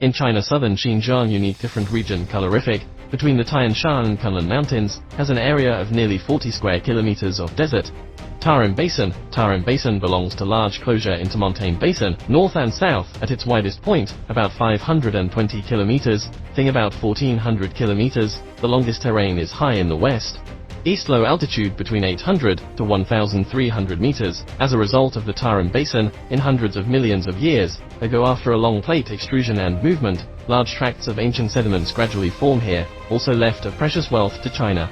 In China, southern Xinjiang, unique different region colorific, between the Tian Shan and Kunlun Mountains, has an area of nearly 40 square kilometers of desert. Tarim Basin. Tarim Basin belongs to large closure intermontane basin, north and south, at its widest point, about 520 kilometers, thing about 1400 kilometers, the longest terrain is high in the west. East low altitude between 800 to 1,300 meters, as a result of the Tarim Basin, in hundreds of millions of years ago after a long plate extrusion and movement, large tracts of ancient sediments gradually form here, also left a precious wealth to China.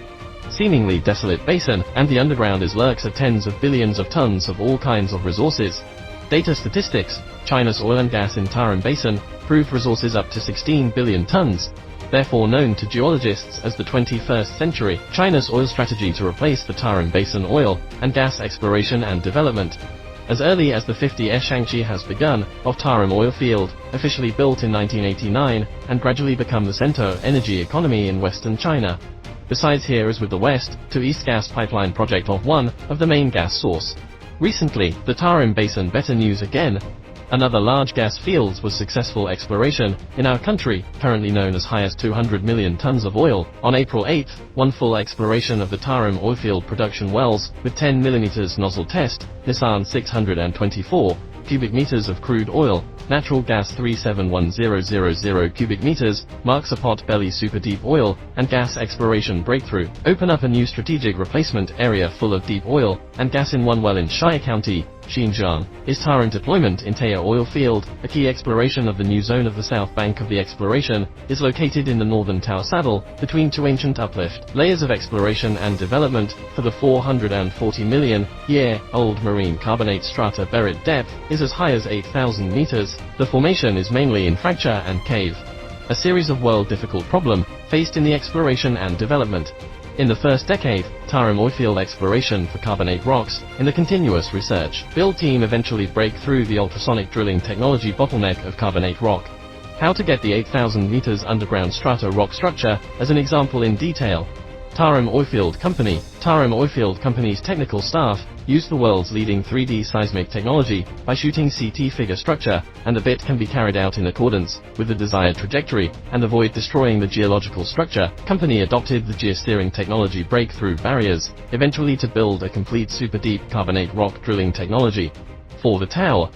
Seemingly desolate basin, and the underground is lurks of tens of billions of tons of all kinds of resources. Data statistics. China's oil and gas in Tarim Basin proved resources up to 16 billion tons. Therefore known to geologists as the 21st century, China's oil strategy to replace the Tarim Basin oil and gas exploration and development. As early as the 50s, Shangqi has begun, of Tarim oil field, officially built in 1989, and gradually become the center of energy economy in western China. Besides, here is with the west to east gas pipeline project of one of the main gas source. Recently, the Tarim Basin better news again. Another large gas fields was successful exploration in our country, currently known as high as 200 million tons of oil. On April 8, one full exploration of the Tarim oilfield production wells with 10 mm nozzle test, Nissan 624 cubic meters of crude oil, natural gas 371000 cubic meters, marks a pot-belly super deep oil and gas exploration breakthrough. Open up a new strategic replacement area full of deep oil and gas in one well in Shai County, Xinjiang. Is Tarim deployment in Taya oil field. A key exploration of the new zone of the south bank of the exploration is located in the northern Tower Saddle, between two ancient uplift layers of exploration and development for the 440 million year old marine carbonate strata buried depth is as high as 8,000 meters. The formation is mainly in fracture and cave. A series of world difficult problem faced in the exploration and development. In the first decade, Tarim oilfield exploration for carbonate rocks, in the continuous research build team eventually break through the ultrasonic drilling technology bottleneck of carbonate rock. How to get the 8,000 meters underground strata rock structure as an example in detail. Tarim Oilfield Company. Tarim Oilfield Company's technical staff used the world's leading 3D seismic technology by shooting CT figure structure, and the bit can be carried out in accordance with the desired trajectory and avoid destroying the geological structure. Company adopted the geosteering technology breakthrough barriers, eventually to build a complete super deep carbonate rock drilling technology. For the tower,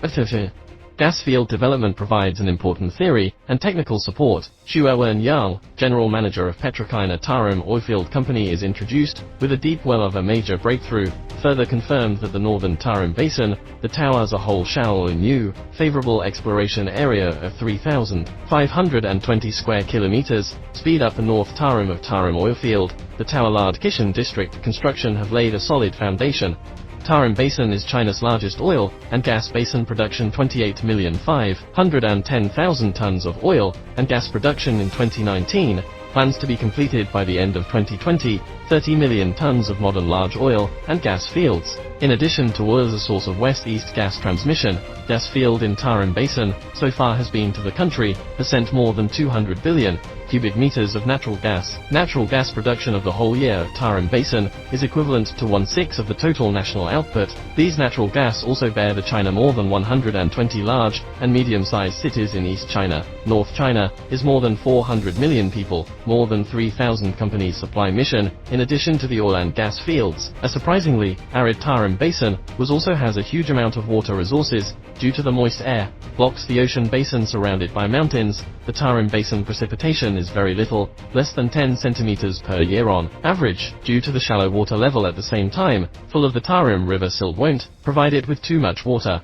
gas field development provides an important theory and technical support. Xu Wen-yang, general manager of Petrochina Tarim Oilfield Company, is introduced with a deep well of a major breakthrough, further confirmed that the northern Tarim Basin, the tower as a whole, shall a new, favorable exploration area of 3,520 square kilometers, speed up the North Tarim of Tarim Oilfield, the Tower Lard Kishan district construction have laid a solid foundation. Tarim Basin is China's largest oil and gas basin, production 28,510,000 tons of oil and gas production in 2019, plans to be completed by the end of 2020, 30 million tons of modern large oil and gas fields. In addition to oil as a source of west-east gas transmission, gas field in Tarim Basin so far has been to the country, has sent more than 200 billion cubic meters of natural gas. Natural gas production of the whole year of Tarim Basin is equivalent to 1/6 of the total national output. These natural gas also bear the China more than 120 large and medium-sized cities in East China. North China is more than 400 million people, more than 3,000 companies supply mission, in addition to the oil and gas fields. A surprisingly arid Tarim Basin was also has a huge amount of water resources, due to the moist air blocks the ocean basin surrounded by mountains. The Tarim Basin precipitation is very little, less than 10 centimeters per year on average, due to the shallow water level. At the same time, full of the Tarim River silt won't provide it with too much water.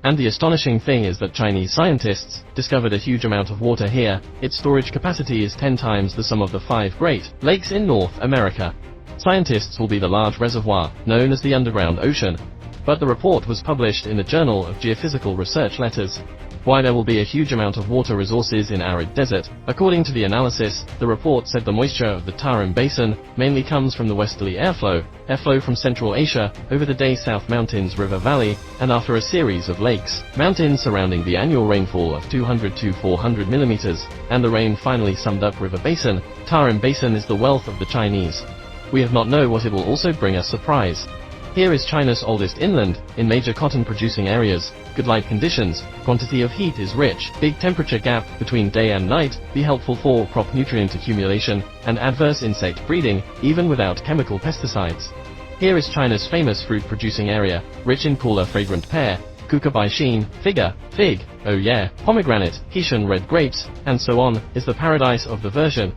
And the astonishing thing is that Chinese scientists discovered a huge amount of water here. Its storage capacity is 10 times the sum of the 5 Great Lakes in North America. Scientists will be the large reservoir, known as the underground ocean. But the report was published in the Journal of Geophysical Research Letters. Why there will be a huge amount of water resources in arid desert? According to the analysis, the report said the moisture of the Tarim Basin mainly comes from the westerly airflow from Central Asia, over the Day South Mountains River Valley, and after a series of lakes, mountains surrounding the annual rainfall of 200 to 400 millimeters, and the rain finally summed up river basin. Tarim Basin is the wealth of the Chinese. We have not know what it will also bring us surprise. Here is China's oldest inland, in major cotton-producing areas. Good light conditions, quantity of heat is rich, big temperature gap between day and night, be helpful for crop nutrient accumulation, and adverse insect breeding, even without chemical pesticides. Here is China's famous fruit-producing area, rich in cooler fragrant pear, cucumber, fig, oh yeah, pomegranate, Hessian red grapes, and so on, is the paradise of the Virgin.